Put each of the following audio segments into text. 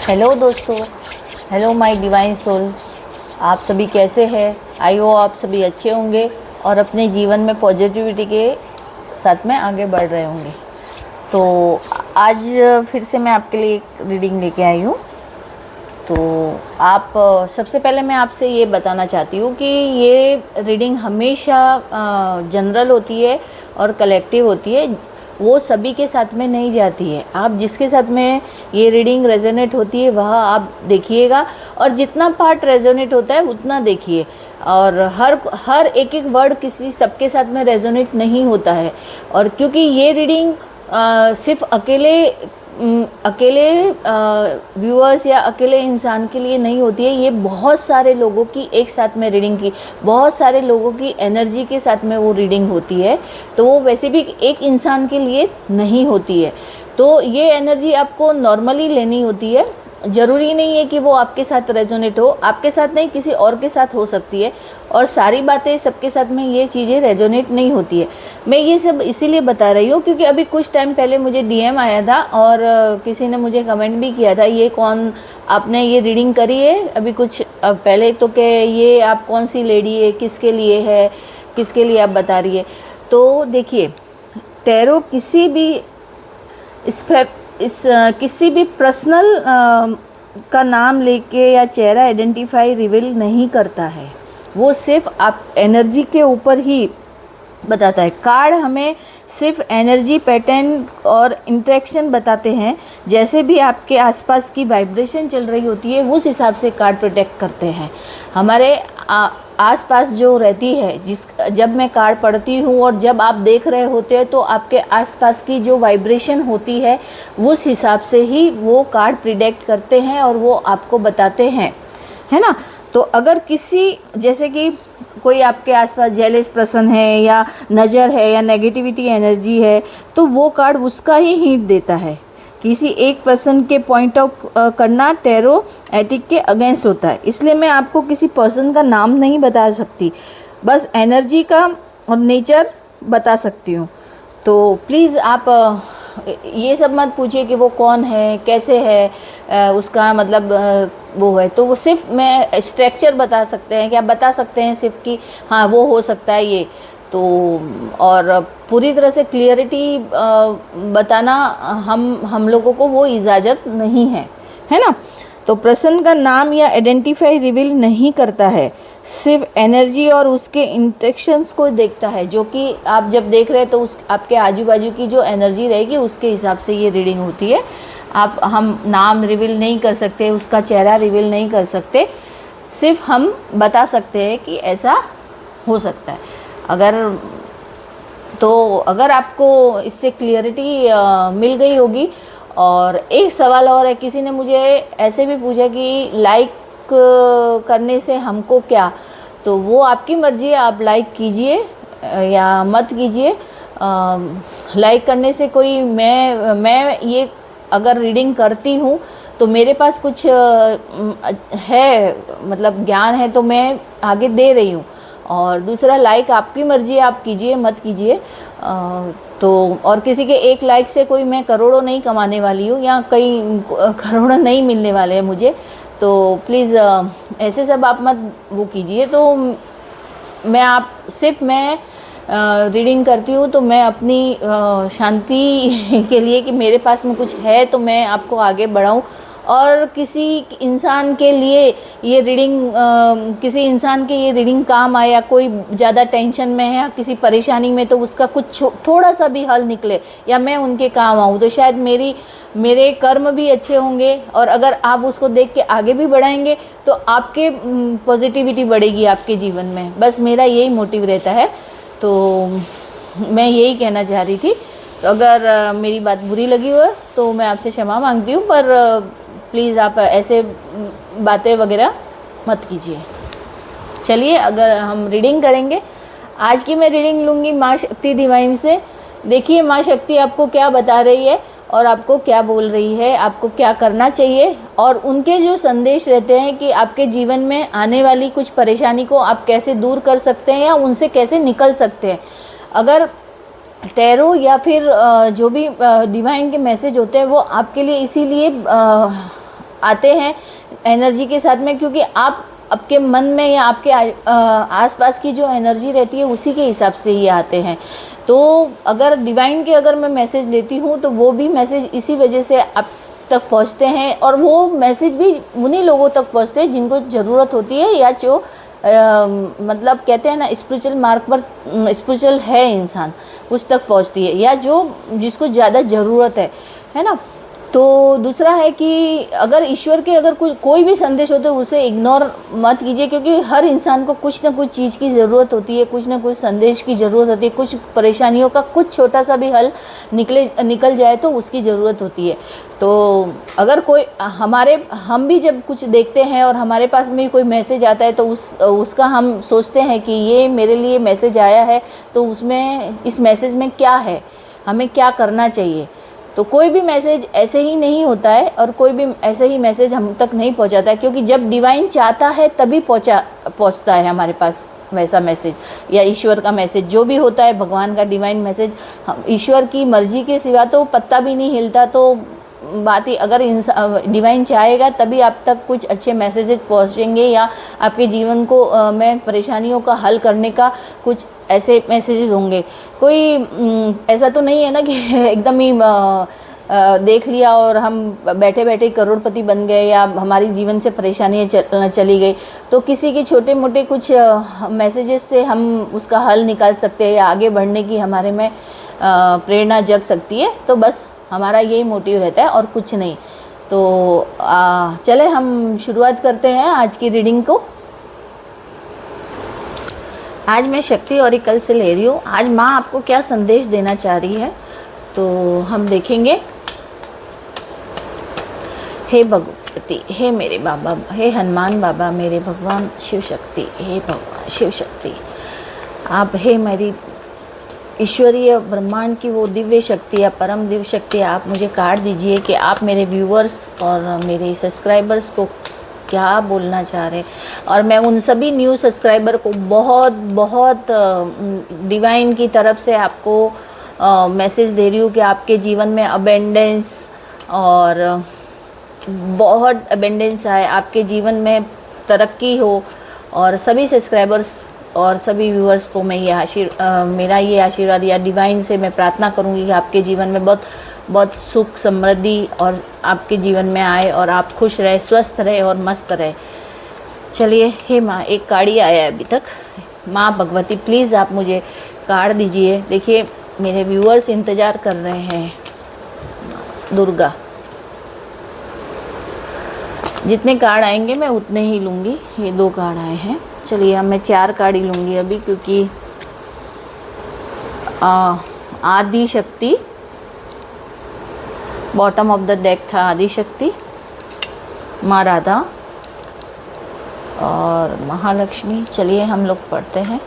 Hello दोस्तों, hello my divine soul. आप सभी कैसे हैं? आई हो आप सभी अच्छे होंगे और अपने जीवन में पॉजिटिविटी के साथ में आगे बढ़ रहे होंगे। तो आज फिर से मैं आपके लिए एक रीडिंग लेके आई हूँ। तो आप सबसे पहले मैं आपसे ये बताना चाहती हूँ कि ये रीडिंग हमेशा जनरल होती है और कलेक्टिव होती है। वो सभी के साथ में नहीं जाती है। आप जिसके साथ में ये रीडिंग रेजोनेट होती है वह आप देखिएगा, और जितना पार्ट रेजोनेट होता है उतना देखिए। और हर एक एक वर्ड किसी सबके साथ में रेजोनेट नहीं होता है। और क्योंकि ये रीडिंग सिर्फ अकेले व्यूअर्स या अकेले इंसान के लिए नहीं होती है, ये बहुत सारे लोगों की एक साथ में रीडिंग की, बहुत सारे लोगों की एनर्जी के साथ में वो रीडिंग होती है। तो वो वैसे भी एक इंसान के लिए नहीं होती है। तो ये एनर्जी आपको नॉर्मली लेनी होती है। ज़रूरी नहीं है कि वो आपके साथ रेजोनेट हो, आपके साथ नहीं किसी और के साथ हो सकती है। और सारी बातें सबके साथ में ये चीज़ें रेजोनेट नहीं होती है। मैं ये सब इसीलिए बता रही हूँ क्योंकि अभी कुछ टाइम पहले मुझे डीएम आया था और किसी ने मुझे कमेंट भी किया था, ये कौन, आपने ये रीडिंग करी है अभी कुछ पहले, तो कि ये आप कौन सी लेडी है, किसके लिए है, किसके लिए आप बता रही है। तो देखिए, टैरो किसी भी पर्सनल का नाम लेके या चेहरा आइडेंटिफाई रिवील नहीं करता है। वो सिर्फ आप एनर्जी के ऊपर ही बताता है। कार्ड हमें सिर्फ एनर्जी पैटर्न और इंटरेक्शन बताते हैं। जैसे भी आपके आसपास की वाइब्रेशन चल रही होती है उस हिसाब से कार्ड प्रोटेक्ट करते हैं। हमारे आसपास जो रहती है, जब मैं कार्ड पढ़ती हूँ और जब आप देख रहे होते हैं, तो आपके आसपास की जो वाइब्रेशन होती है उस हिसाब से ही वो कार्ड प्रिडिक्ट करते हैं और वो आपको बताते हैं, है ना। तो अगर जैसे कि कोई आपके आसपास जेलस पर्सन है या नज़र है या नेगेटिविटी एनर्जी है, तो वो कार्ड उसका ही हिंट देता है। किसी एक पर्सन के पॉइंट ऑफ करना टैरो एटिक के अगेंस्ट होता है। इसलिए मैं आपको किसी पर्सन का नाम नहीं बता सकती, बस एनर्जी का और नेचर बता सकती हूँ। तो प्लीज़ आप ये सब मत पूछिए कि वो कौन है, कैसे है, उसका मतलब वो है। तो वो सिर्फ मैं स्ट्रक्चर बता सकते हैं, क्या बता सकते हैं सिर्फ कि हाँ वो हो सकता है ये। तो और पूरी तरह से क्लियरिटी बताना हम लोगों को वो इजाज़त नहीं है ना। तो पर्सन का नाम या आइडेंटिफाई रिवील नहीं करता है, सिर्फ एनर्जी और उसके इंटरेक्शंस को देखता है। जो कि आप जब देख रहे हैं तो आपके आजू बाजू की जो एनर्जी रहेगी उसके हिसाब से ये रीडिंग होती है। हम नाम रिवील नहीं कर सकते, उसका चेहरा रिवील नहीं कर सकते, सिर्फ हम बता सकते हैं कि ऐसा हो सकता है। अगर आपको इससे क्लियरिटी मिल गई होगी। और एक सवाल और है, किसी ने मुझे ऐसे भी पूछा कि लाइक करने से हमको क्या। तो वो आपकी मर्ज़ी है, आप लाइक कीजिए या मत कीजिए। लाइक करने से कोई मैं ये अगर रीडिंग करती हूँ तो मेरे पास कुछ है, मतलब ज्ञान है, तो मैं आगे दे रही हूँ। और दूसरा, लाइक आपकी मर्ज़ी है, आप कीजिए मत कीजिए। तो और किसी के एक लाइक से कोई मैं करोड़ों नहीं कमाने वाली हूँ या कई करोड़ों नहीं मिलने वाले हैं मुझे। तो प्लीज़ ऐसे सब आप मत वो कीजिए। तो मैं रीडिंग करती हूँ तो मैं अपनी शांति के लिए, कि मेरे पास में कुछ है तो मैं आपको आगे बढ़ाऊँ। और किसी इंसान के ये रीडिंग काम आए, या कोई ज़्यादा टेंशन में है या किसी परेशानी में, तो उसका कुछ थोड़ा सा भी हल निकले या मैं उनके काम आऊँ, तो शायद मेरे कर्म भी अच्छे होंगे। और अगर आप उसको देख के आगे भी बढ़ाएंगे तो आपके पॉजिटिविटी बढ़ेगी आपके जीवन में। बस मेरा यही मोटिव रहता है। तो मैं यही कहना चाह रही थी। तो अगर मेरी बात बुरी लगी हो तो मैं आपसे क्षमा मांगती हूँ, पर प्लीज़ आप ऐसे बातें वगैरह मत कीजिए। चलिए, अगर हम रीडिंग करेंगे, आज की मैं रीडिंग लूँगी माँ शक्ति डिवाइन से। देखिए माँ शक्ति आपको क्या बता रही है और आपको क्या बोल रही है, आपको क्या करना चाहिए, और उनके जो संदेश रहते हैं कि आपके जीवन में आने वाली कुछ परेशानी को आप कैसे दूर कर सकते हैं या उनसे कैसे निकल सकते हैं। अगर टैरो या फिर जो भी डिवाइन के मैसेज होते हैं वो आपके लिए इसीलिए आते हैं एनर्जी के साथ में, क्योंकि आप आपके मन में या आपके आसपास की जो एनर्जी रहती है उसी के हिसाब से ही आते हैं। तो अगर डिवाइन के अगर मैं मैसेज लेती हूँ तो वो भी मैसेज इसी वजह से आप तक पहुँचते हैं, और वो मैसेज भी उन्हीं लोगों तक पहुँचते हैं जिनको ज़रूरत होती है, या जो मतलब कहते हैं ना स्पिरिचुअल मार्ग पर स्पिरिचुअल है इंसान, उस तक पहुंचती है, या जो जिसको ज़्यादा ज़रूरत है ना। तो दूसरा है कि अगर ईश्वर के अगर कोई भी संदेश हो तो उसे इग्नोर मत कीजिए, क्योंकि हर इंसान को कुछ ना कुछ चीज़ की ज़रूरत होती है, कुछ ना कुछ संदेश की ज़रूरत होती है, कुछ परेशानियों का कुछ छोटा सा भी हल निकल जाए तो उसकी ज़रूरत होती है। तो अगर कोई हम भी जब कुछ देखते हैं और हमारे पास में कोई मैसेज आता है तो उसका हम सोचते हैं कि ये मेरे लिए मैसेज आया है, तो उसमें इस मैसेज में क्या है, हमें क्या करना चाहिए। तो कोई भी मैसेज ऐसे ही नहीं होता है, और कोई भी ऐसे ही मैसेज हम तक नहीं पहुंचाता है, क्योंकि जब डिवाइन चाहता है तभी पहुंचता है हमारे पास वैसा मैसेज, या ईश्वर का मैसेज जो भी होता है, भगवान का डिवाइन मैसेज। ईश्वर की मर्जी के सिवा तो पत्ता भी नहीं हिलता। तो बात ही अगर डिवाइन चाहेगा तभी आप तक कुछ अच्छे मैसेजेस पहुंचेंगे, या आपके जीवन को में परेशानियों का हल करने का कुछ ऐसे मैसेजेस होंगे। कोई ऐसा तो नहीं है ना कि एकदम ही देख लिया और हम बैठे बैठे करोड़पति बन गए, या हमारी जीवन से परेशानियाँ चली गई। तो किसी के छोटे मोटे कुछ मैसेजेस से हम उसका हल निकाल सकते हैं, या आगे बढ़ने की हमारे में प्रेरणा जग सकती है। तो बस हमारा यही मोटिव रहता है और कुछ नहीं। तो चले हम शुरुआत करते हैं आज की रीडिंग को। आज मैं शक्ति ऑरिकल से ले रही हूँ। आज माँ आपको क्या संदेश देना चाह रही है तो हम देखेंगे। हे भगवती, हे मेरे बाबा, हे हनुमान बाबा, मेरे भगवान शिव शक्ति, हे भगवान शिव शक्ति, आप हे मेरी ईश्वरीय ब्रह्मांड की वो दिव्य शक्ति या परम दिव्य शक्ति, आप मुझे कार्ड दीजिए कि आप मेरे व्यूवर्स और मेरे सब्सक्राइबर्स को क्या बोलना चाह रहे हैं। और मैं उन सभी न्यू सब्सक्राइबर को बहुत बहुत डिवाइन की तरफ से आपको मैसेज दे रही हूँ कि आपके जीवन में अबेंडेंस और बहुत अबेंडेंस आए, आपके जीवन में तरक्की हो। और सभी सब्सक्राइबर्स और सभी व्यूअर्स को मैं ये मेरा ये आशीर्वाद या डिवाइन से मैं प्रार्थना करूँगी कि आपके जीवन में बहुत बहुत सुख समृद्धि और आपके जीवन में आए, और आप खुश रहे, स्वस्थ रहे और मस्त रहे। चलिए, हे माँ, एक कार्ड ही आया है अभी तक। माँ भगवती प्लीज़ आप मुझे कार्ड दीजिए। देखिए मेरे व्यूअर्स इंतज़ार कर रहे हैं। दुर्गा, जितने कार्ड आएंगे मैं उतने ही लूँगी। ये 2 कार्ड आए हैं। चलिए अब मैं 4 कार्ड ही लूँगी अभी, क्योंकि आदि शक्ति बॉटम ऑफ द डेक था। आदि शक्ति, माँ राधा और महालक्ष्मी। चलिए हम लोग पढ़ते हैं।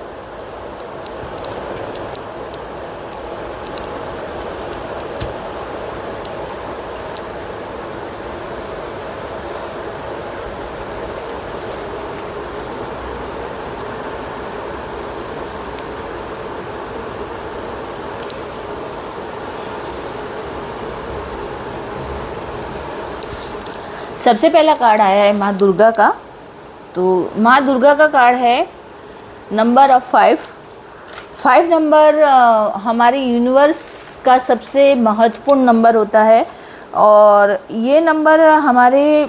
सबसे पहला कार्ड आया है माँ दुर्गा का। तो माँ दुर्गा का कार्ड है नंबर ऑफ 5। 5 नंबर हमारी यूनिवर्स का सबसे महत्वपूर्ण नंबर होता है, और ये नंबर हमारे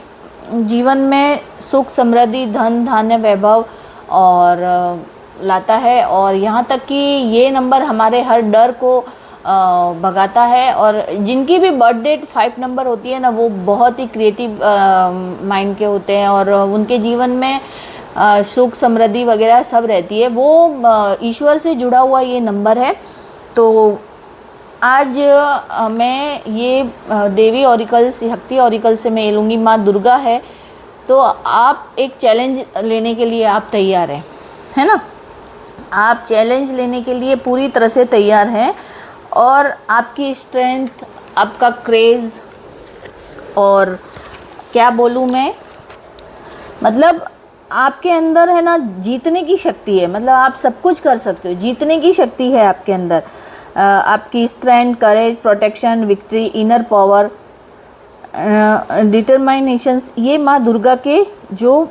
जीवन में सुख समृद्धि, धन धान्य, वैभव और लाता है। और यहाँ तक कि ये नंबर हमारे हर डर को भगाता है। और जिनकी भी बर्थ डेट 5 नंबर होती है ना, वो बहुत ही क्रिएटिव माइंड के होते हैं, और उनके जीवन में सुख समृद्धि वगैरह सब रहती है। वो ईश्वर से जुड़ा हुआ ये नंबर है। तो आज मैं ये देवी ऑरिकल, शक्ति ऑरिकल से मैं लूँगी। माँ दुर्गा है, तो आप एक चैलेंज लेने के लिए आप तैयार हैं, है ना। आप चैलेंज लेने के लिए पूरी तरह से तैयार हैं, और आपकी स्ट्रेंथ, आपका क्रेज़, और क्या बोलूँ मैं, मतलब आपके अंदर है ना जीतने की शक्ति है। मतलब आप सब कुछ कर सकते हो, जीतने की शक्ति है आपके अंदर। आपकी स्ट्रेंथ, करेज, प्रोटेक्शन, विक्ट्री, इनर पावर, डिटरमाइनेशंस, ये माँ दुर्गा के जो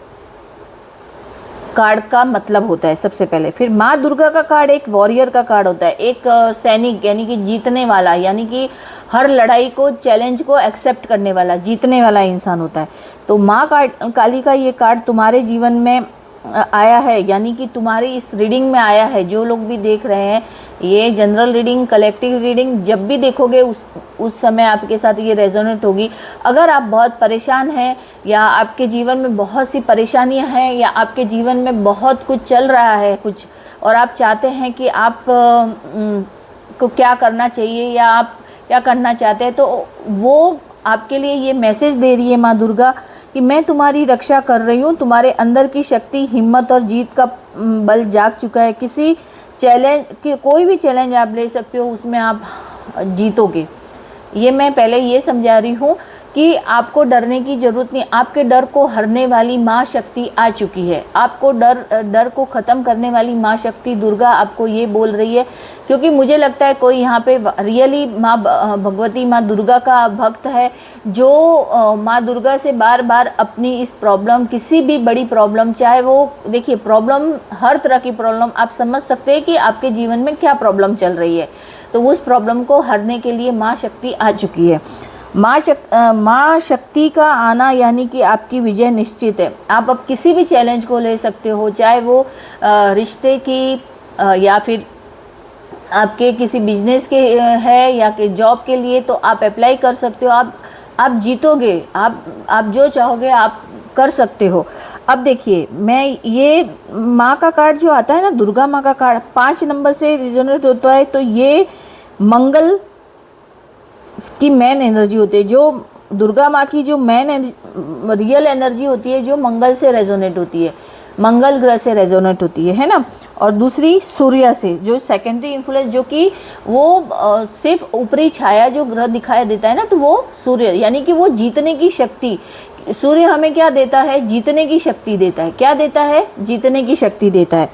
कार्ड का मतलब होता है सबसे पहले। फिर माँ दुर्गा का कार्ड एक वॉरियर का कार्ड होता है, एक सैनिक यानी कि जीतने वाला, यानी कि हर लड़ाई को, चैलेंज को एक्सेप्ट करने वाला, जीतने वाला इंसान होता है। तो माँ काली का ये कार्ड तुम्हारे जीवन में आया है, यानी कि तुम्हारी इस रीडिंग में आया है। जो लोग भी देख रहे हैं, ये जनरल रीडिंग, कलेक्टिव रीडिंग जब भी देखोगे उस समय आपके साथ ये रेजोनेट होगी। अगर आप बहुत परेशान हैं या आपके जीवन में बहुत सी परेशानियां हैं या आपके जीवन में बहुत कुछ चल रहा है कुछ, और आप चाहते हैं कि आप को क्या करना चाहिए या आप क्या करना चाहते हैं, तो वो आपके लिए ये मैसेज दे रही है माँ दुर्गा कि मैं तुम्हारी रक्षा कर रही हूँ। तुम्हारे अंदर की शक्ति, हिम्मत और जीत का बल जाग चुका है। किसी चैलेंज कि कोई भी चैलेंज आप ले सकते हो, उसमें आप जीतोगे। ये मैं पहले ये समझा रही हूँ कि आपको डरने की ज़रूरत नहीं। आपके डर को हरने वाली माँ शक्ति आ चुकी है। आपको डर को ख़त्म करने वाली माँ शक्ति दुर्गा आपको ये बोल रही है, क्योंकि मुझे लगता है कोई यहाँ पे रियली माँ भगवती, माँ दुर्गा का भक्त है, जो माँ दुर्गा से बार बार अपनी इस प्रॉब्लम, किसी भी बड़ी प्रॉब्लम, चाहे वो, देखिए प्रॉब्लम, हर तरह की प्रॉब्लम, आप समझ सकते हैं कि आपके जीवन में क्या प्रॉब्लम चल रही है, तो उस प्रॉब्लम को हरने के लिए माँ शक्ति आ चुकी है। माँ शक्ति का आना यानी कि आपकी विजय निश्चित है। आप अब किसी भी चैलेंज को ले सकते हो, चाहे वो रिश्ते की या फिर आपके किसी बिजनेस के है या कि जॉब के लिए, तो आप अप्लाई कर सकते हो। आप जीतोगे, आप जो चाहोगे आप कर सकते हो। अब देखिए, मैं ये माँ का कार्ड जो आता है ना, दुर्गा माँ का कार्ड 5 नंबर से रिजोनेट होता है, तो ये मंगल की मेन एनर्जी होती है। जो दुर्गा माँ की जो मेन रियल एनर्जी होती है, जो मंगल से रेजोनेट होती है, मंगल ग्रह से रेजोनेट होती है ना। और दूसरी सूर्य से, जो सेकेंडरी इन्फ्लुएंस, जो कि वो सिर्फ ऊपरी छाया जो ग्रह दिखाई देता है ना, तो वो सूर्य, यानी कि वो जीतने की शक्ति। सूर्य हमें क्या देता है? जीतने की शक्ति देता है। क्या देता है? जीतने की शक्ति देता है।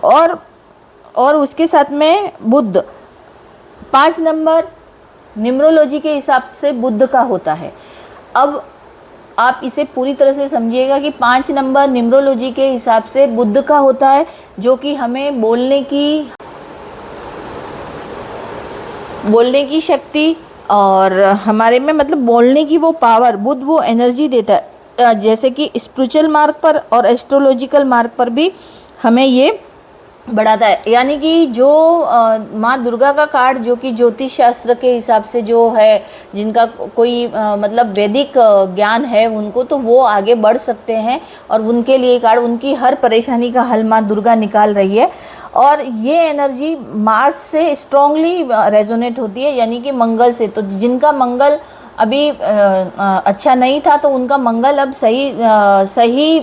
और उसके साथ में बुध, 5 नंबर न्यूमरोलॉजी के हिसाब से बुध का होता है। अब आप इसे पूरी तरह से समझिएगा कि 5 नंबर न्यूमरोलॉजी के हिसाब से बुध का होता है, जो कि हमें बोलने की शक्ति और हमारे में मतलब बोलने की वो पावर, बुध वो एनर्जी देता है। जैसे कि स्पिरिचुअल मार्ग पर और एस्ट्रोलॉजिकल मार्ग पर भी हमें ये बढ़ाता है। यानी कि जो माँ दुर्गा का कार्ड, जो कि ज्योतिष शास्त्र के हिसाब से जो है, जिनका कोई मतलब वैदिक ज्ञान है उनको, तो वो आगे बढ़ सकते हैं और उनके लिए कार्ड, उनकी हर परेशानी का हल माँ दुर्गा निकाल रही है। और ये एनर्जी मार्स से स्ट्रांगली रेजोनेट होती है, यानी कि मंगल से। तो जिनका मंगल अभी अच्छा नहीं था, तो उनका मंगल अब सही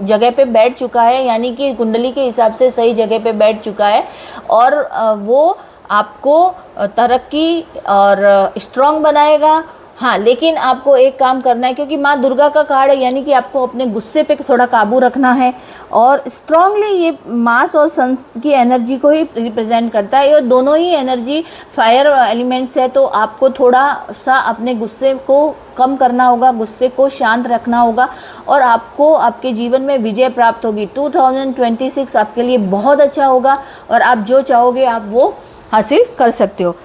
जगह पे बैठ चुका है, यानी कि कुंडली के हिसाब से सही जगह पे बैठ चुका है। और वो आपको तरक्की और स्ट्रांग बनाएगा। हाँ, लेकिन आपको एक काम करना है, क्योंकि माँ दुर्गा का कार्ड है, यानी कि आपको अपने गुस्से पे थोड़ा काबू रखना है। और स्ट्रांगली ये मास और सन की एनर्जी को ही रिप्रेजेंट करता है, और दोनों ही एनर्जी फायर एलिमेंट्स है। तो आपको थोड़ा सा अपने गुस्से को कम करना होगा, गुस्से को शांत रखना होगा, और आपको आपके जीवन में विजय प्राप्त होगी। 2026 आपके लिए बहुत अच्छा होगा, और आप जो चाहोगे आप वो हासिल कर सकते हो।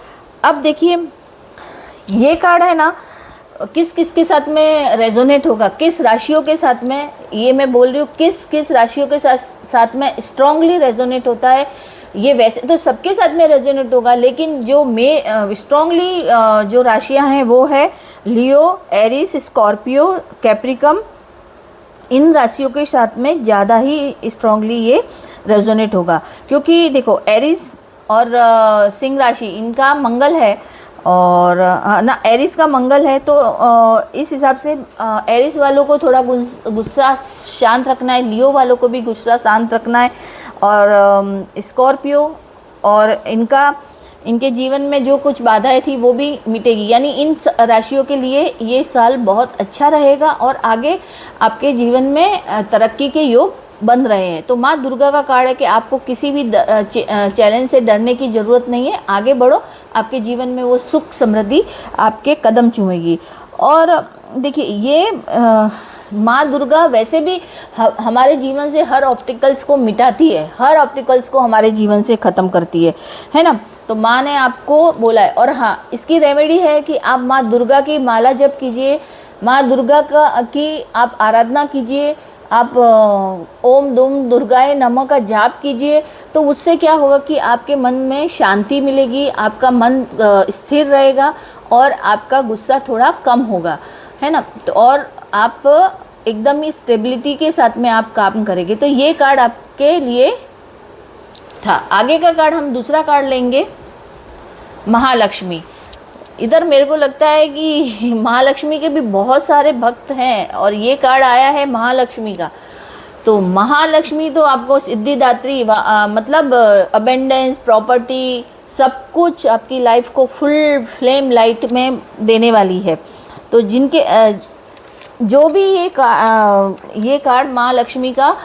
अब देखिए, ये कार्ड है ना, किस किस के साथ में रेजोनेट होगा, किस राशियों के साथ में, ये मैं बोल रही हूँ किस किस राशियों के साथ में स्ट्रांगली रेजोनेट होता है। ये वैसे तो सबके साथ में रेजोनेट होगा, लेकिन जो स्ट्रांगली जो राशियां हैं वो है लियो, एरिस, स्कॉर्पियो, कैप्रिकम। इन राशियों के साथ में ज़्यादा ही स्ट्रांगली ये रेजोनेट होगा, क्योंकि देखो एरिस और सिंह राशि, इनका मंगल है, और ना एरिस का मंगल है। तो इस हिसाब से एरिस वालों को थोड़ा गुस्सा शांत रखना है, लियो वालों को भी गुस्सा शांत रखना है, और स्कॉर्पियो और इनके जीवन में जो कुछ बाधाएं थी वो भी मिटेगी। यानी इन राशियों के लिए ये साल बहुत अच्छा रहेगा, और आगे आपके जीवन में तरक्की के योग बन रहे हैं। तो माँ दुर्गा का कार्ड है कि आपको किसी भी चैलेंज से डरने की ज़रूरत नहीं है। आगे बढ़ो, आपके जीवन में वो सुख समृद्धि आपके कदम चूमेगी। और देखिए ये माँ दुर्गा वैसे भी हमारे जीवन से हर ऑब्स्टिकल्स को मिटाती है, हर ऑब्स्टिकल्स को हमारे जीवन से ख़त्म करती है ना। तो माँ ने आपको बोला है। और हाँ, इसकी रेमेडी है कि आप माँ दुर्गा की माला जप कीजिए, माँ दुर्गा की आप आराधना कीजिए, आप ओम दुम दुर्गाए नमः का जाप कीजिए। तो उससे क्या होगा कि आपके मन में शांति मिलेगी, आपका मन स्थिर रहेगा और आपका गुस्सा थोड़ा कम होगा, है ना। तो और आप एकदम ही स्टेबिलिटी के साथ में आप काम करेंगे। तो ये कार्ड आपके लिए था। आगे का कार्ड हम दूसरा कार्ड लेंगे, महालक्ष्मी। इधर मेरे को लगता है कि महालक्ष्मी के भी बहुत सारे भक्त हैं और ये कार्ड आया है महालक्ष्मी का। तो महालक्ष्मी तो आपको सिद्धिदात्री मतलब अबेंडेंस, प्रॉपर्टी, सब कुछ आपकी लाइफ को फुल फ्लेम लाइट में देने वाली है। तो जिनके जो भी ये कार्ड महालक्ष्मी का,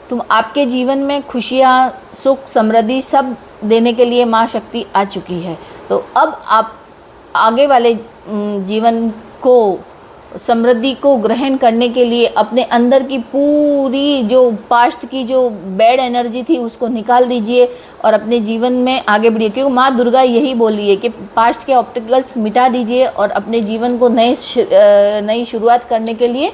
तुम आपके जीवन में खुशियाँ, सुख, समृद्धि सब देने के लिए माँ शक्ति आ चुकी है। तो अब आप आगे वाले जीवन को, समृद्धि को ग्रहण करने के लिए अपने अंदर की पूरी जो पास्ट की जो बैड एनर्जी थी उसको निकाल दीजिए और अपने जीवन में आगे बढ़िए। क्योंकि माँ दुर्गा यही बोल रही है कि पास्ट के ऑब्स्टिकल्स मिटा दीजिए और अपने जीवन को नई शुरुआत करने के लिए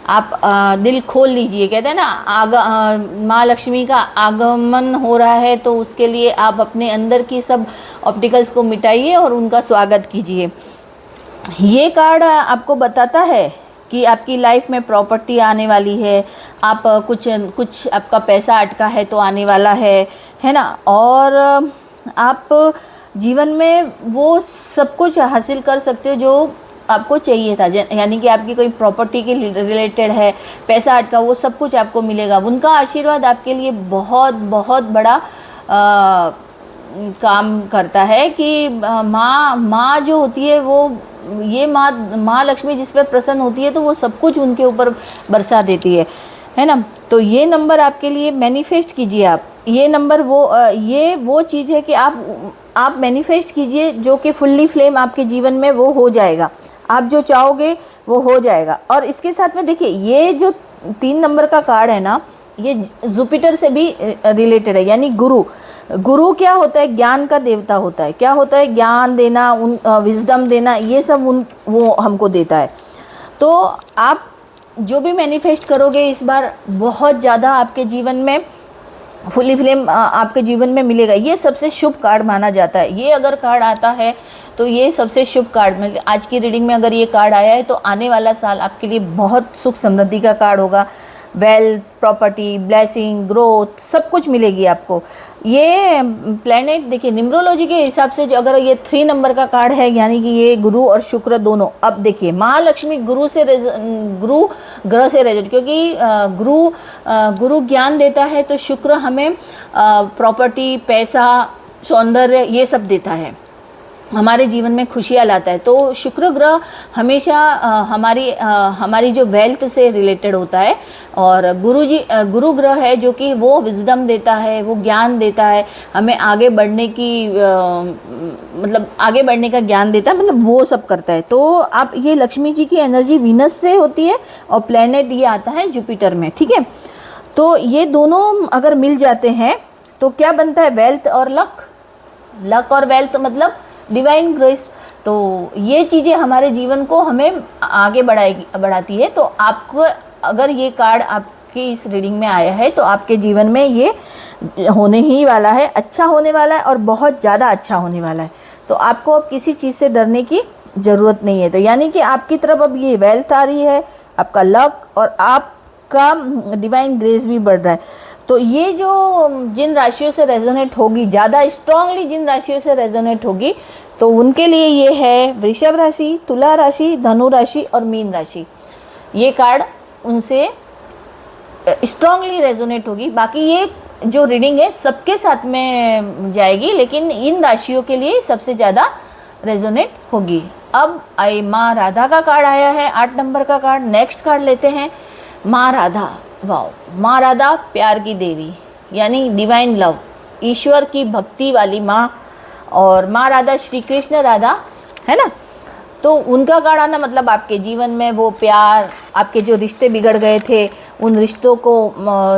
आप दिल खोल लीजिए। कहते हैं ना, माँ लक्ष्मी का आगमन हो रहा है, तो उसके लिए आप अपने अंदर की सब ऑब्स्टिकल्स को मिटाइए और उनका स्वागत कीजिए। ये कार्ड आपको बताता है कि आपकी लाइफ में प्रॉपर्टी आने वाली है, आप कुछ आपका पैसा अटका है तो आने वाला है ना। और आप जीवन में वो सब कुछ हासिल कर सकते हो जो आपको चाहिए था। यानी कि आपकी कोई प्रॉपर्टी के रिलेटेड है, पैसा अटका, वो सब कुछ आपको मिलेगा। उनका आशीर्वाद आपके लिए बहुत बहुत बड़ा काम करता है कि माँ जो होती है वो, ये माँ लक्ष्मी जिस पर प्रसन्न होती है तो वो सब कुछ उनके ऊपर बरसा देती है ना। तो ये नंबर आपके लिए मैनिफेस्ट कीजिए आप। ये नंबर ये वो चीज़ है कि आप मैनिफेस्ट कीजिए जो कि फुल्ली फ्लेम आपके जीवन में वो हो जाएगा। आप जो चाहोगे वो हो जाएगा। और इसके साथ में देखिए, ये जो 3 नंबर का कार्ड है ना, ये जुपिटर से भी रिलेटेड है। यानी गुरु क्या होता है? ज्ञान का देवता होता है। क्या होता है? ज्ञान देना, विजडम देना, ये सब वो हमको देता है। तो आप जो भी मैनिफेस्ट करोगे इस बार, बहुत ज़्यादा आपके जीवन में फुली फ्लेम आपके जीवन में मिलेगा। ये सबसे शुभ कार्ड माना जाता है। ये अगर कार्ड आता है तो ये सबसे शुभ कार्ड में, आज की रीडिंग में अगर ये कार्ड आया है तो आने वाला साल आपके लिए बहुत सुख समृद्धि का कार्ड होगा। वेल्थ, प्रॉपर्टी, ब्लेसिंग, ग्रोथ, सब कुछ मिलेगी आपको। ये प्लैनेट देखिए, न्यूमरोलॉजी के हिसाब से जो अगर ये 3 नंबर का कार्ड है, यानी कि ये गुरु और शुक्र दोनों। अब देखिए, महालक्ष्मी गुरु ग्रह से रेजोनेट, क्योंकि गुरु ज्ञान देता है, तो शुक्र हमें प्रॉपर्टी, पैसा, सौंदर्य, ये सब देता है, हमारे जीवन में खुशियाँ लाता है। तो शुक्र ग्रह हमेशा हमारी जो वेल्थ से रिलेटेड होता है। और गुरु ग्रह है जो कि वो विजडम देता है, वो ज्ञान देता है, हमें आगे बढ़ने की मतलब आगे बढ़ने का ज्ञान देता है, मतलब वो सब करता है। तो आप ये लक्ष्मी जी की एनर्जी वीनस से होती है और प्लैनेट ये आता है जुपिटर में, ठीक है। तो ये दोनों अगर मिल जाते हैं तो क्या बनता है? वेल्थ और लक और वेल्थ मतलब डिवाइन ग्रेस। तो ये चीज़ें हमारे जीवन को हमें आगे बढ़ाती है। तो आपको अगर ये कार्ड आपकी इस रीडिंग में आया है तो आपके जीवन में ये होने ही वाला है, अच्छा होने वाला है और बहुत ज़्यादा अच्छा होने वाला है। तो आपको अब किसी चीज़ से डरने की ज़रूरत नहीं है। तो यानी कि आपकी तरफ अब ये वेल्थ आ रही है, आपका लक और आपका डिवाइन ग्रेस भी बढ़ रहा है। तो ये जो जिन राशियों से रेजोनेट होगी, ज़्यादा स्ट्रांगली जिन राशियों से रेजोनेट होगी, तो उनके लिए ये है वृषभ राशि, तुला राशि, धनु राशि और मीन राशि। ये कार्ड उनसे स्ट्रांगली रेजोनेट होगी। बाकी ये जो रीडिंग है सबके साथ में जाएगी, लेकिन इन राशियों के लिए सबसे ज़्यादा रेजोनेट होगी। अब आई माँ राधा का कार्ड आया है, 8 नंबर का कार्ड। नेक्स्ट कार्ड लेते हैं माँ राधा। वाओ, माँ राधा प्यार की देवी, यानी डिवाइन लव, ईश्वर की भक्ति वाली माँ। और माँ राधा श्री कृष्ण राधा है ना। तो उनका कार्ड आना मतलब आपके जीवन में वो प्यार, आपके जो रिश्ते बिगड़ गए थे उन रिश्तों को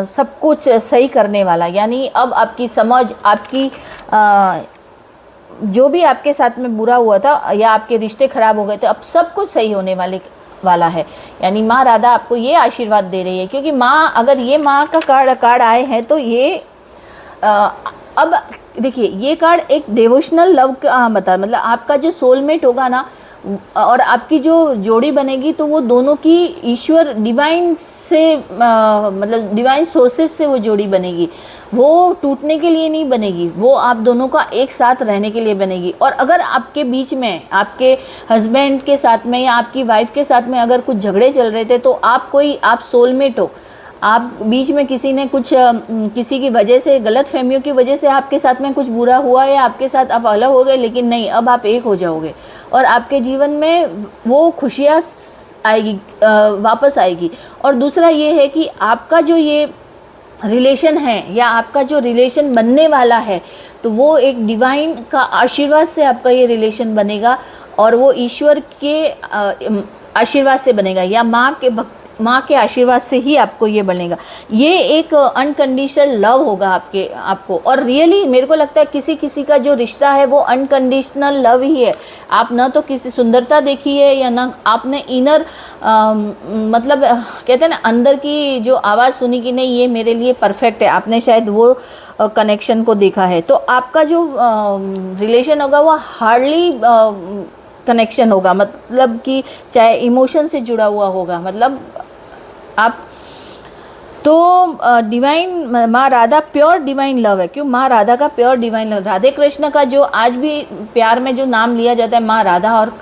सब कुछ सही करने वाला, यानी अब आपकी समझ, आपकी जो भी आपके साथ में बुरा हुआ था या आपके रिश्ते खराब हो गए थे, अब सब कुछ सही होने वाला है। यानी माँ राधा आपको ये आशीर्वाद दे रही है, क्योंकि माँ, अगर ये माँ का कार्ड आए हैं तो ये अब देखिए, ये कार्ड एक डिवोशनल लव का मतलब आपका जो सोलमेट होगा ना और आपकी जो जोड़ी बनेगी, तो वो दोनों की ईश्वर डिवाइन से मतलब डिवाइन सोर्सेस से वो जोड़ी बनेगी। वो टूटने के लिए नहीं बनेगी, वो आप दोनों का एक साथ रहने के लिए बनेगी। और अगर आपके बीच में, आपके हस्बैंड के साथ में या आपकी वाइफ के साथ में अगर कुछ झगड़े चल रहे थे, तो आप सोलमेट हो, आप बीच में किसी ने कुछ किसी की वजह से, गलत फहमियों की वजह से आपके साथ में कुछ बुरा हुआ या आपके साथ आप अलग हो गए, लेकिन नहीं, अब आप एक हो जाओगे और आपके जीवन में वो खुशियाँ आएगी, वापस आएगी। और दूसरा ये है कि आपका जो ये रिलेशन है या आपका जो रिलेशन बनने वाला है, तो वो एक डिवाइन का आशीर्वाद से आपका ये रिलेशन बनेगा और वो ईश्वर के आशीर्वाद से बनेगा या माँ के आशीर्वाद से ही आपको ये बनेगा। ये एक अनकंडीशनल लव होगा आपको। और रियली मेरे को लगता है किसी का जो रिश्ता है वो अनकंडीशनल लव ही है। आप ना तो किसी सुंदरता देखी है या ना आपने इनर मतलब कहते हैं ना, अंदर की जो आवाज़ सुनी कि नहीं ये मेरे लिए परफेक्ट है, आपने शायद वो कनेक्शन को देखा है। तो आपका जो रिलेशन होगा वो हार्डली कनेक्शन होगा, मतलब कि चाहे इमोशन से जुड़ा हुआ होगा, मतलब आप तो डिवाइन माँ राधा प्योर डिवाइन लव है। क्यों? माँ राधा का pure divine love, Radhe Krishna का जो आज भी प्यार में जो नाम लिया जाता है, माँ राधा और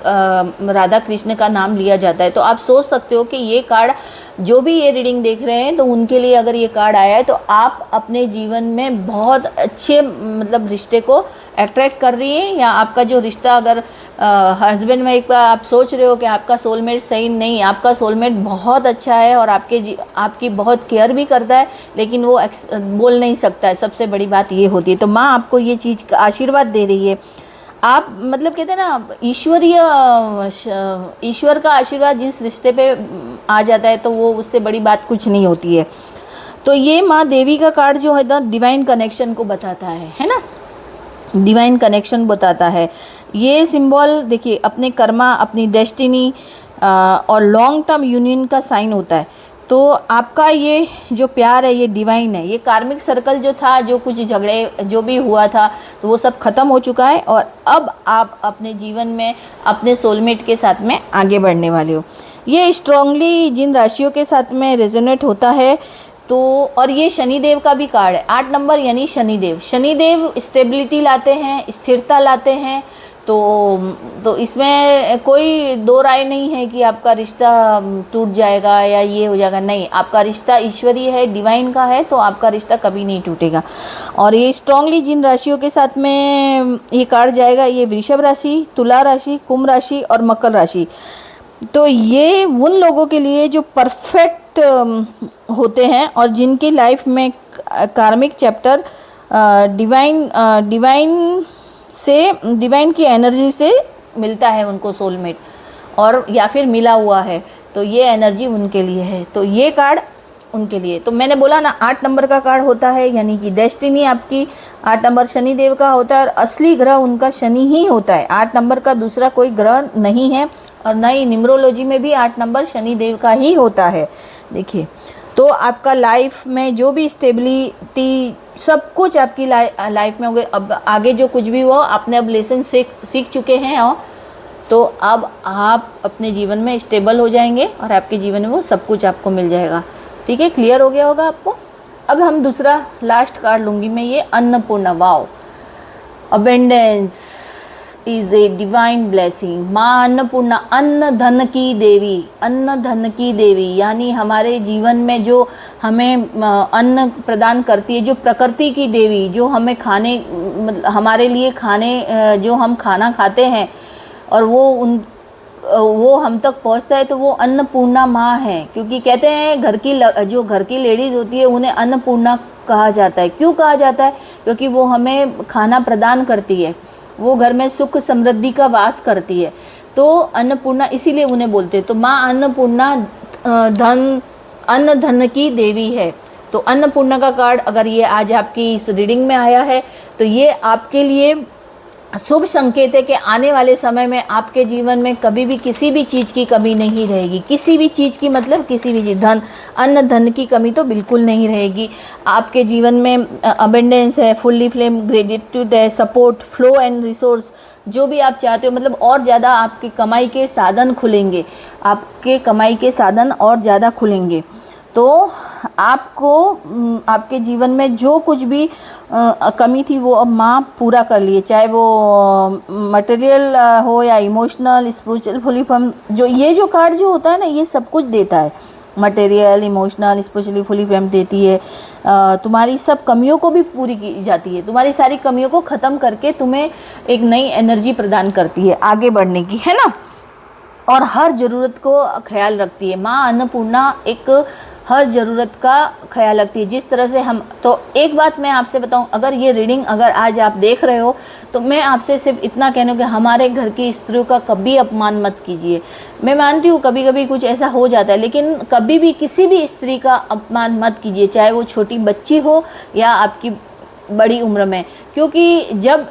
राधा कृष्ण का नाम लिया जाता है। तो आप सोच सकते हो कि ये कार्ड, जो भी ये रीडिंग देख रहे हैं, तो उनके लिए अगर ये कार्ड आया है तो आप अपने जीवन में बहुत अच्छे मतलब रिश्ते को अट्रैक्ट कर रही है, या आपका जो रिश्ता अगर हस्बैंड में एक बार आप सोच रहे हो कि आपका सोलमेट सही नहीं, आपका सोलमेट बहुत अच्छा है और आपकी बहुत केयर भी करता है, लेकिन वो बोल नहीं सकता है, सबसे बड़ी बात ये होती है। तो माँ आपको ये चीज़ का आशीर्वाद दे रही है। आप मतलब कहते हैं ना, ईश्वर का आशीर्वाद जिस रिश्ते पे आ जाता है तो वो उससे बड़ी बात कुछ नहीं होती है। तो ये माँ देवी का कार्ड जो है ना, डिवाइन कनेक्शन को बताता है ना, डिवाइन कनेक्शन बताता है। ये सिंबल देखिए अपने कर्मा, अपनी डेस्टिनी और लॉन्ग टर्म यूनियन का साइन होता है। तो आपका ये जो प्यार है ये डिवाइन है। ये कार्मिक सर्कल जो था, जो कुछ झगड़े जो भी हुआ था, तो वो सब ख़त्म हो चुका है और अब आप अपने जीवन में अपने सोलमेट के साथ में आगे बढ़ने वाले हो। ये स्ट्रांगली जिन राशियों के साथ में रेजोनेट होता है, तो और ये शनिदेव का भी कार्ड है, 8 नंबर, यानी शनिदेव स्टेबिलिटी लाते हैं, स्थिरता लाते हैं। तो इसमें कोई दो राय नहीं है कि आपका रिश्ता टूट जाएगा या ये हो जाएगा, नहीं, आपका रिश्ता ईश्वरीय है, डिवाइन का है, तो आपका रिश्ता कभी नहीं टूटेगा। और ये स्ट्रांगली जिन राशियों के साथ में ये कार्ड जाएगा, ये वृषभ राशि, तुला राशि, कुंभ राशि और मकर राशि। तो ये उन लोगों के लिए जो परफेक्ट होते हैं और जिनकी लाइफ में कार्मिक चैप्टर डिवाइन की एनर्जी से मिलता है उनको सोलमेट, और या फिर मिला हुआ है, तो ये एनर्जी उनके लिए है। तो ये कार्ड उनके लिए, तो मैंने बोला ना 8 नंबर का कार्ड होता है, यानी कि डेस्टिनी आपकी 8 नंबर शनिदेव का होता है और असली ग्रह उनका शनि ही होता है। 8 नंबर का दूसरा कोई ग्रह नहीं है और न ही न्यूमरोलॉजी में भी 8 नंबर शनिदेव का ही होता है। देखिए, तो आपका लाइफ में जो भी स्टेबिलिटी, सब कुछ आपकी लाइफ में हो गए। अब आगे जो कुछ भी हो, आपने अब लेसन सीख चुके हैं, और तो अब आप अपने जीवन में स्टेबल हो जाएंगे और आपके जीवन में वो सब कुछ आपको मिल जाएगा। ठीक है, क्लियर हो गया होगा आपको। अब हम दूसरा लास्ट कार्ड लूँगी मैं, ये Annapurna. Wow, abundance is a divine blessing. माँ अन्नपूर्णा, अन्न धन की देवी, अन्न धन की देवी, यानी हमारे जीवन में जो हमें अन्न प्रदान करती है, जो प्रकृति की देवी, जो हमें खाने, हमारे लिए खाने, जो हम खाना खाते हैं और वो हम तक पहुंचता है, तो वो अन्नपूर्णा माँ है। क्योंकि कहते हैं जो घर की लेडीज़ होती है उन्हें अन्नपूर्णा कहा जाता है। क्यों कहा जाता है? क्योंकि वो हमें खाना प्रदान करती है, वो घर में सुख समृद्धि का वास करती है। तो अन्नपूर्णा इसीलिए उन्हें बोलते हैं। तो माँ अन्नपूर्णा अन्न धन की देवी है। तो अन्नपूर्णा का कार्ड अगर ये आज आपकी इस रीडिंग में आया है तो ये आपके लिए शुभ संकेत है कि आने वाले समय में आपके जीवन में कभी भी किसी भी चीज़ की कमी नहीं रहेगी। किसी भी चीज़ की मतलब किसी भी चीज़, धन की कमी तो बिल्कुल नहीं रहेगी। आपके जीवन में अबेंडेंस है, फुल्ली फ्लेम, ग्रेटिट्यूड है, सपोर्ट, फ्लो एंड रिसोर्स, जो भी आप चाहते हो, मतलब और ज़्यादा आपकी कमाई के साधन खुलेंगे, आपके कमाई के साधन और ज़्यादा खुलेंगे। तो आपको आपके जीवन में जो कुछ भी कमी थी वो अब माँ पूरा कर लिए, चाहे वो मटेरियल हो या इमोशनल, स्पिरिचुअल, फुली फॉर्म। जो ये जो कार्ड जो होता है ना, ये सब कुछ देता है, material, emotional, spiritually fully frame देती है। तुम्हारी सब कमियों को भी पूरी की जाती है, तुम्हारी सारी कमियों को ख़त्म करके तुम्हें एक नई एनर्जी प्रदान करती है आगे बढ़ने की, है ना। और हर ज़रूरत को ख्याल रखती है माँ अन्नपूर्णा, एक हर ज़रूरत का ख्याल रखती है। जिस तरह से हम, तो एक बात मैं आपसे बताऊं, अगर ये रीडिंग अगर आज आप देख रहे हो तो मैं आपसे सिर्फ इतना कहना कि हमारे घर की स्त्रियों का कभी अपमान मत कीजिए। मैं मानती हूँ कभी कभी कुछ ऐसा हो जाता है, लेकिन कभी भी किसी भी स्त्री का अपमान मत कीजिए, चाहे वो छोटी बच्ची हो या आपकी बड़ी उम्र में। क्योंकि जब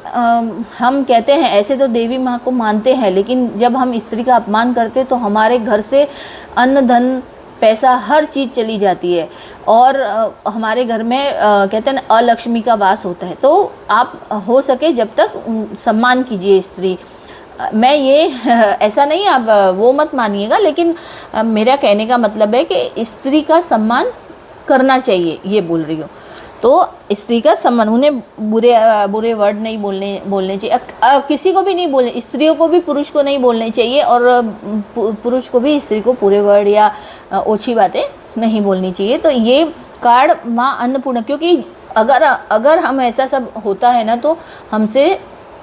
हम कहते हैं, ऐसे तो देवी माँ को मानते हैं, लेकिन जब हम स्त्री का अपमान करते तो हमारे घर से अन्न धन पैसा हर चीज़ चली जाती है और हमारे घर में कहते हैं ना अलक्ष्मी का वास होता है। तो आप हो सके जब तक सम्मान कीजिए स्त्री। मैं ये ऐसा नहीं, आप वो मत मानिएगा, लेकिन मेरा कहने का मतलब है कि स्त्री का सम्मान करना चाहिए, ये बोल रही हूँ। तो स्त्री का सम्मान, उन्हें बुरे वर्ड नहीं बोलने चाहिए, किसी को भी नहीं बोलने, स्त्रियों को भी पुरुष को नहीं बोलने चाहिए, और पुरुष को भी स्त्री को पूरे वर्ड या ओछी बातें नहीं बोलनी चाहिए। तो ये कार्ड माँ अन्नपूर्णा, क्योंकि अगर हम ऐसा सब होता है ना तो हमसे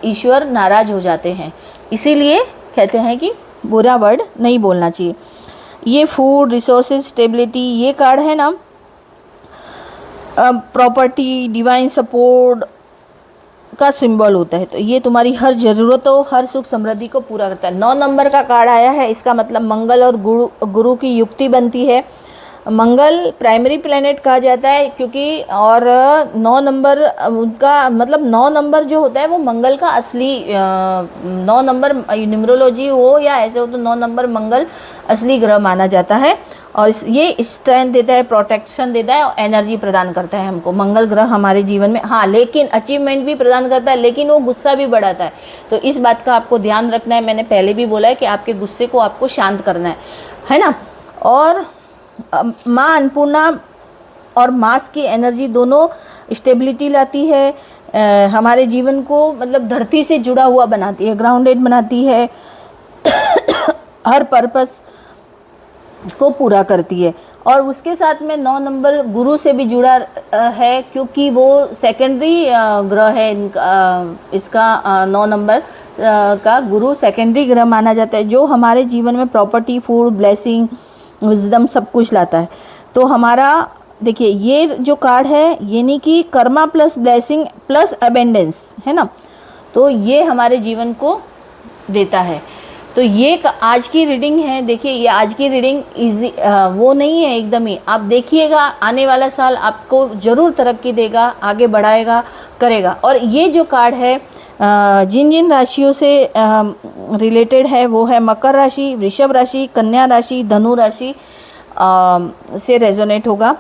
ईश्वर नाराज हो जाते हैं, इसीलिए कहते हैं कि बुरा वर्ड नहीं बोलना चाहिए। ये फूड, रिसोर्सेज, स्टेबिलिटी, ये कार्ड है ना, प्रॉपर्टी, डिवाइन सपोर्ट का सिंबल होता है। तो ये तुम्हारी हर ज़रूरतों, हर सुख समृद्धि को पूरा करता है। 9 नंबर का कार्ड आया है, इसका मतलब मंगल और गुरु की युक्ति बनती है। मंगल प्राइमरी प्लेनेट कहा जाता है, क्योंकि और 9 नंबर उनका मतलब 9 नंबर जो होता है वो मंगल का असली 9 नंबर, न्यूमरोलॉजी हो या ऐसे हो तो 9 नंबर मंगल असली ग्रह माना जाता है। और ये स्ट्रेंथ देता है, प्रोटेक्शन देता है और एनर्जी प्रदान करता है हमको मंगल ग्रह हमारे जीवन में। हाँ, लेकिन अचीवमेंट भी प्रदान करता है, लेकिन वो गुस्सा भी बढ़ाता है। तो इस बात का आपको ध्यान रखना है। मैंने पहले भी बोला है कि आपके गुस्से को आपको शांत करना है ना। और माँ अन्नपूर्णा और मास की एनर्जी दोनों स्टेबिलिटी लाती है, हमारे जीवन को मतलब धरती से जुड़ा हुआ बनाती है, ग्राउंडेड बनाती है, हर पर्पस को पूरा करती है। और उसके साथ में 9 नंबर गुरु से भी जुड़ा है, क्योंकि वो सेकेंडरी ग्रह है इसका 9 नंबर का गुरु सेकेंडरी ग्रह माना जाता है, जो हमारे जीवन में प्रॉपर्टी, फूड, ब्लेसिंग, विजडम सब कुछ लाता है। तो हमारा देखिए ये जो कार्ड है, ये नहीं कि Karma plus blessing plus abundance है ना, तो ये हमारे जीवन को देता है। तो ये आज की रीडिंग है। देखिए ये आज की रीडिंग इजी वो नहीं है एकदम ही, आप देखिएगा आने वाला साल आपको ज़रूर तरक्की देगा, आगे बढ़ाएगा, करेगा। और ये जो कार्ड है जिन जिन राशियों से रिलेटेड है वो है मकर राशि, वृषभ राशि, कन्या राशि, धनु राशि से रेजोनेट होगा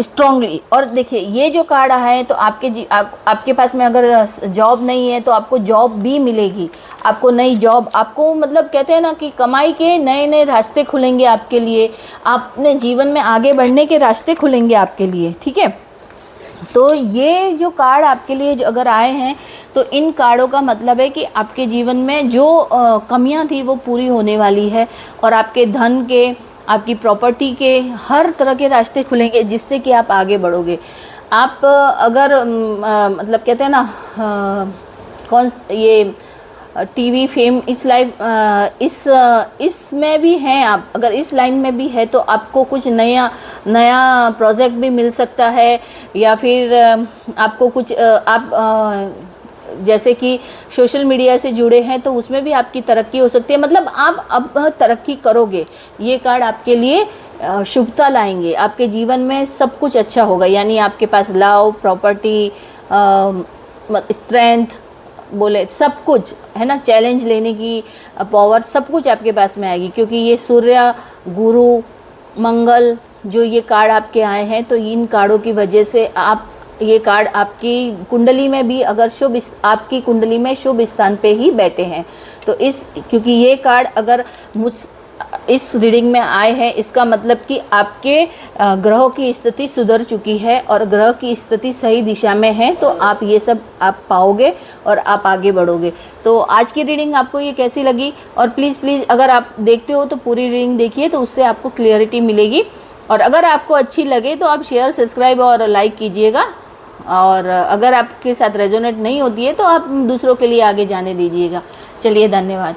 स्ट्रांगली। और देखिए ये जो कार्ड आया है तो आपके पास में अगर जॉब नहीं है तो आपको जॉब भी मिलेगी, आपको नई जॉब, आपको मतलब कहते हैं ना कि कमाई के नए नए रास्ते खुलेंगे आपके लिए, अपने जीवन में आगे बढ़ने के रास्ते खुलेंगे आपके लिए, ठीक है। तो ये जो कार्ड आपके लिए जो अगर आए हैं तो इन कार्डों का मतलब है कि आपके जीवन में जो कमियां थी वो पूरी होने वाली है, और आपके धन के, आपकी प्रॉपर्टी के हर तरह के रास्ते खुलेंगे, जिससे कि आप आगे बढ़ोगे। आप अगर मतलब कहते हैं ना ये टीवी फेम इस इसमें भी हैं, आप अगर इस लाइन में भी है तो आपको कुछ नया प्रोजेक्ट भी मिल सकता है, या फिर आपको कुछ आप जैसे कि सोशल मीडिया से जुड़े हैं तो उसमें भी आपकी तरक्की हो सकती है, मतलब आप अब तरक्की करोगे। ये कार्ड आपके लिए शुभता लाएंगे, आपके जीवन में सब कुछ अच्छा होगा, यानी आपके पास लव, प्रॉपर्टी, स्ट्रेंथ बोले सब कुछ है ना, चैलेंज लेने की पावर, सब कुछ आपके पास में आएगी, क्योंकि ये सूर्य, गुरु, मंगल जो ये कार्ड आपके आए हैं, तो इन कार्डों की वजह से आप, ये कार्ड आपकी कुंडली में भी अगर शुभ, आपकी कुंडली में शुभ स्थान पे ही बैठे हैं, तो क्योंकि ये कार्ड अगर इस रीडिंग में आए हैं, इसका मतलब कि आपके ग्रहों की स्थिति सुधर चुकी है और ग्रह की स्थिति सही दिशा में है, तो आप ये सब आप पाओगे और आप आगे बढ़ोगे। तो आज की रीडिंग आपको ये कैसी लगी, और प्लीज़ अगर आप देखते हो तो पूरी रीडिंग देखिए, तो उससे आपको क्लियरिटी मिलेगी। और अगर आपको अच्छी लगे तो आप शेयर, सब्सक्राइब और लाइक कीजिएगा, और अगर आपके साथ रेजोनेट नहीं होती है तो आप दूसरों के लिए आगे जाने दीजिएगा। चलिए, धन्यवाद।